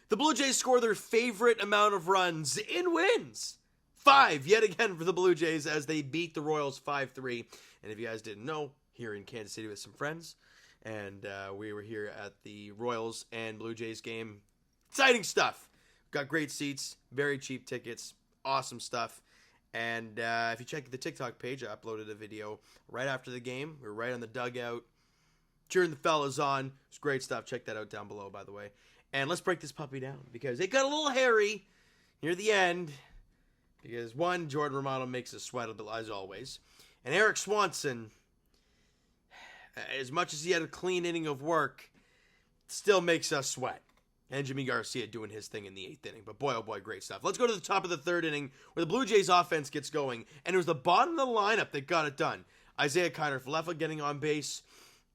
The Blue Jays score their favorite amount of runs in wins. 5 yet again for the Blue Jays as they beat the Royals 5-3. And if you guys didn't know, here in Kansas City with some friends, and we were here at the Royals and Blue Jays game. Exciting stuff. Got great seats, very cheap tickets, awesome stuff. And if you check the TikTok page, I uploaded a video right after the game. We were right on the dugout, cheering the fellas on. It's great stuff. Check that out down below, by the way. And let's break this puppy down because it got a little hairy near the end. Because, one, Jordan Romano makes us sweat a bit, as always. And Eric Swanson, as much as he had a clean inning of work, still makes us sweat. And Jimmy Garcia doing his thing in the 8th inning. But boy, oh boy, great stuff. Let's go to the top of the 3rd inning where the Blue Jays offense gets going. And it was the bottom of the lineup that got it done. Isaiah Kiner-Falefa getting on base.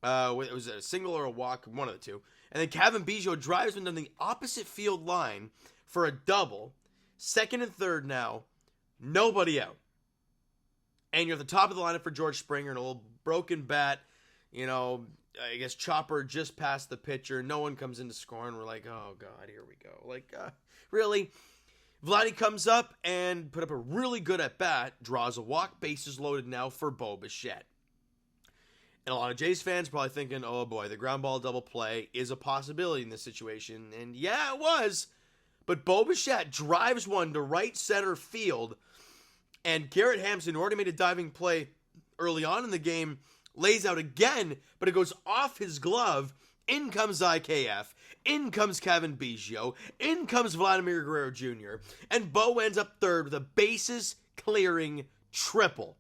It was a single or a walk, one of the two. And then Kevin Gausman drives him down the opposite field line for a double. 2nd and 3rd now. Nobody out. And you're at the top of the lineup for George Springer and a little broken bat. You know, I guess chopper just past the pitcher. No one comes in to score, and we're like, oh, God, here we go. Like, really? Vladdy comes up and put up a really good at-bat. Draws a walk. Bases loaded now for Bo Bichette. And a lot of Jays fans probably thinking, oh, boy, the ground ball double play is a possibility in this situation. And, yeah, it was. But Bo Bichette drives one to right center field. And Garrett Hampson, who already made a diving play early on in the game, lays out again, but it goes off his glove. In comes IKF. In comes Kevin Gausman. In comes Vladimir Guerrero Jr. And Bo ends up 3rd with a bases-clearing triple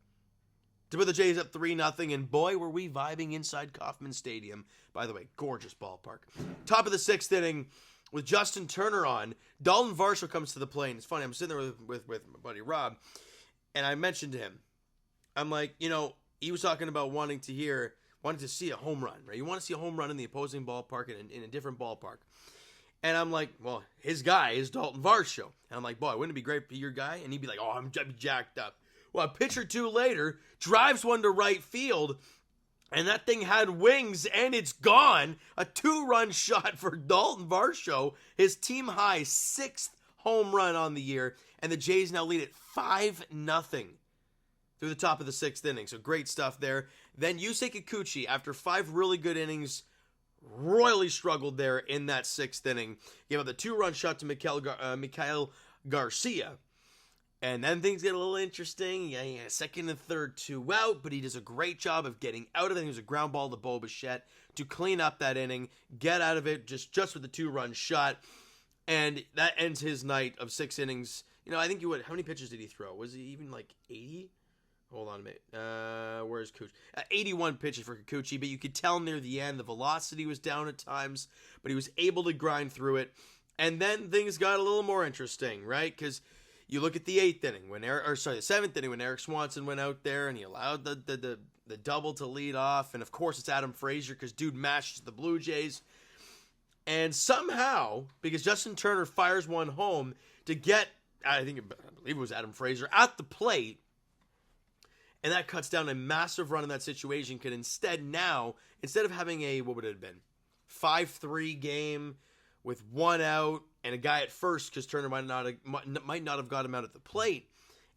to put the Jays up 3-0, and boy, were we vibing inside Kauffman Stadium. By the way, gorgeous ballpark. Top of the 6th inning, with Justin Turner on, Dalton Varsho comes to the plate. And it's funny, I'm sitting there with my buddy Rob, and I mentioned to him, I'm like, you know, he was talking about wanting to see a home run, right? You want to see a home run in the opposing ballpark, in a different ballpark. And I'm like, well, his guy is Dalton Varsho. And I'm like, boy, wouldn't it be great for your guy? And he'd be like, oh, I'm jacked up. Well, a pitch or two later, drives one to right field, and that thing had wings, and it's gone. A 2-run shot for Dalton Varsho, his team high 6th home run on the year, and the Jays now lead it 5-0 through the top of the 6th inning. So great stuff there. Then Yusei Kikuchi, after 5 really good innings, royally struggled there in that 6th inning. Gave up the 2-run shot to Mikael Garcia. And then things get a little interesting. Yeah, 2nd and 3rd, 2 out, but he does a great job of getting out of it. It was a ground ball to Bo Bichette to clean up that inning, get out of it just with the 2-run shot. And that ends his night of 6 innings. You know, I think how many pitches did he throw? Was he even like 80? Hold on a minute. Where's Kikuchi? 81 pitches for Kikuchi, but you could tell near the end the velocity was down at times, but he was able to grind through it. And then things got a little more interesting, right? Because you look at the 8th inning the 7th inning when Eric Swanson went out there and he allowed the double to lead off, and of course it's Adam Frazier because dude mashes the Blue Jays. And somehow, because Justin Turner fires one home to get, I believe it was Adam Frazier at the plate, and that cuts down a massive run in that situation. Could instead of having a, what would it have been, 5-3 game with 1 out and a guy at first because Turner might not have got him out at the plate.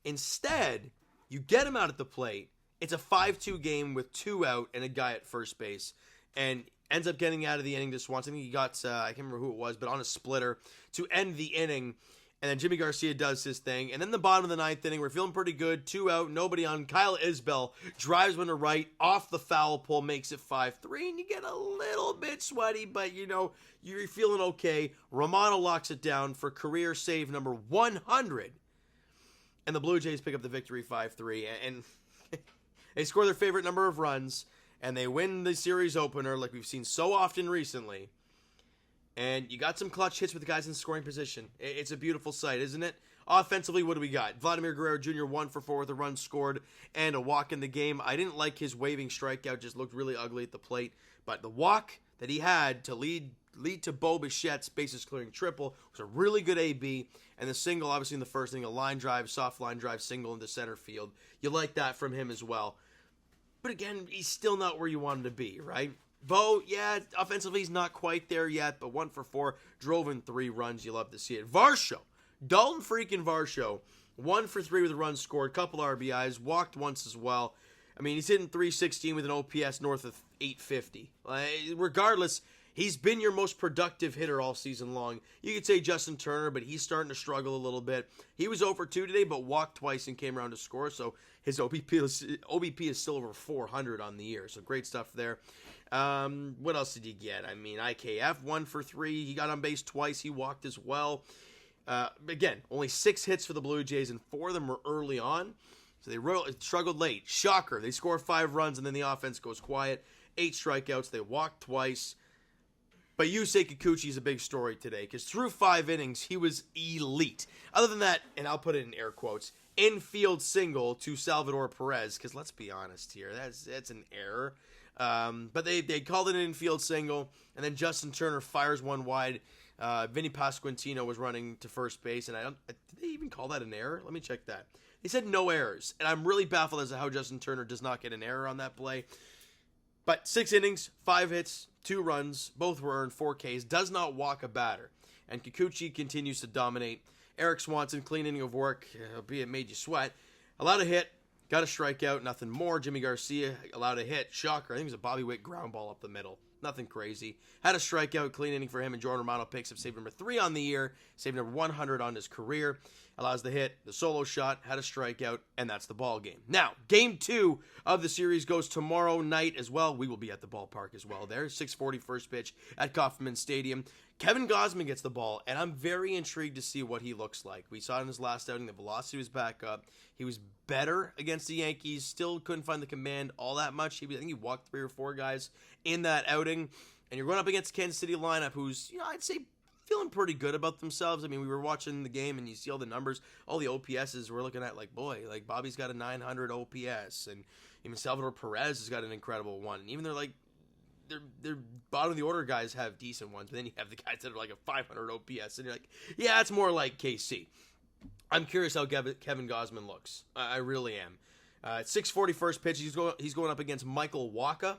Instead, you get him out at the plate. It's a 5-2 game with 2 out and a guy at first base, and ends up getting out of the inning to Swanson. I think he got, I can't remember who it was, but on a splitter to end the inning. And then Jimmy Garcia does his thing. And then the bottom of the 9th inning, we're feeling pretty good. 2 out, nobody on. Kyle Isbell drives one to right, off the foul pole, makes it 5-3. And you get a little bit sweaty, but, you know, you're feeling okay. Romano locks it down for career save number 100. And the Blue Jays pick up the victory 5-3. And they score their favorite number of runs. And they win the series opener like we've seen so often recently. And you got some clutch hits with the guys in scoring position. It's a beautiful sight, isn't it? Offensively, what do we got? Vladimir Guerrero Jr. 1 for 4 with a run scored and a walk in the game. I didn't like his waving strikeout, just looked really ugly at the plate. But the walk that he had to lead to Bo Bichette's bases clearing triple was a really good AB. And the single, obviously in the first inning, a line drive, soft line drive single into center field. You like that from him as well. But again, he's still not where you want him to be, right? Bo, yeah, offensively he's not quite there yet, but 1 for 4, drove in 3 runs. You love to see it. Varsho, Dalton freaking Varsho, 1 for 3 with a run scored, couple RBIs, walked once as well. I mean, he's hitting .316 with an OPS north of 850. Regardless, he's been your most productive hitter all season long. You could say Justin Turner, but he's starting to struggle a little bit. He was 0 for 2 today, but walked twice and came around to score, so his OBP is still over 400 on the year, so great stuff there. What else did he get? I mean, IKF, 1 for 3. He got on base twice. He walked as well. Again, only 6 hits for the Blue Jays, and 4 of them were early on. So they struggled late. Shocker. They score 5 runs, and then the offense goes quiet. 8 strikeouts. They walked twice. But Yusei Kikuchi is a big story today, because through 5 innings, he was elite. Other than that, and I'll put it in air quotes, infield single to Salvador Perez, because let's be honest here, that's an error. But they called it an infield single, and then Justin Turner fires one wide. Vinny Pasquantino was running to first base, and did they even call that an error? Let me check that. They said no errors, and I'm really baffled as to how Justin Turner does not get an error on that play. But 6 innings, 5 hits, 2 runs, both were earned, 4 Ks, does not walk a batter. And Kikuchi continues to dominate. Eric Swanson, clean inning of work, albeit made you sweat. Allowed a hit, got a strikeout, nothing more. Jimmy Garcia allowed a hit, shocker. I think it was a Bobby Witt ground ball up the middle. Nothing crazy. Had a strikeout, clean inning for him, and Jordan Romano picks up save number 3 on the year, save number 100 on his career. Allows the hit, the solo shot, had a strikeout, and that's the ball game. Now, game 2 of the series goes tomorrow night as well. We will be at the ballpark as well there. 6:40 first pitch at Kauffman Stadium. Kevin Gausman gets the ball, and I'm very intrigued to see what he looks like. We saw in his last outing, the velocity was back up. He was better against the Yankees, still couldn't find the command all that much. I think he walked 3 or 4 guys in that outing. And you're going up against the Kansas City lineup, who's, I'd say feeling pretty good about themselves. I mean, we were watching the game, and you see all the numbers, all the OPSs. We're looking at like Bobby's got a 900 OPS, and even Salvador Perez has got an incredible one. And even their bottom of the order guys have decent ones, but then you have the guys that are like a 500 OPS, and you're like, yeah, it's more like KC. I'm curious how Kevin Gausman looks. I really am. 6:40 first pitch. He's going up against Michael Wacha,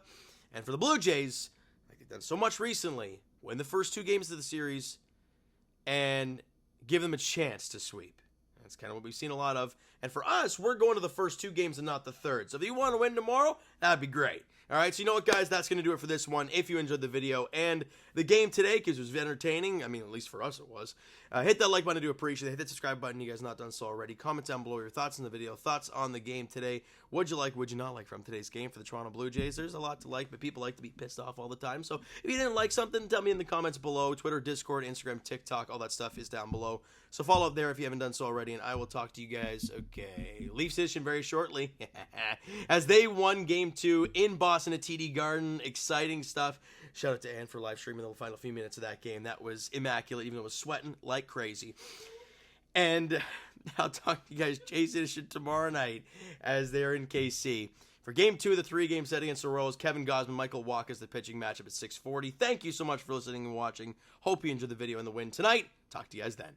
and for the Blue Jays, like they've done so much recently, win the first 2 games of the series and give them a chance to sweep. That's kind of what we've seen a lot of. And for us, we're going to the first 2 games and not the third. So if you want to win tomorrow, that'd be great. All right, so you know what, guys? That's going to do it for this one. If you enjoyed the video and the game today, because it was entertaining, I mean, at least for us it was, hit that like button, I do appreciate it. Hit that subscribe button, you guys not done so already. Comment down below your thoughts on the video, thoughts on the game today. What'd you like, what'd you not like from today's game for the Toronto Blue Jays? There's a lot to like, but people like to be pissed off all the time. So if you didn't like something, tell me in the comments below. Twitter, Discord, Instagram, TikTok, all that stuff is down below. So follow up there if you haven't done so already, and I will talk to you guys, okay, Leafs edition very shortly, as they won Game 2 in Boston at TD Garden. Exciting stuff. Shout out to Ann for live streaming the final few minutes of that game. That was immaculate, even though it was sweating like crazy. And I'll talk to you guys Chase edition tomorrow night as they're in KC. For Game 2 of the 3-game set against the Royals, Kevin Gausman, Michael Wacha is the pitching matchup at 6:40. Thank you so much for listening and watching. Hope you enjoyed the video and the win tonight. Talk to you guys then.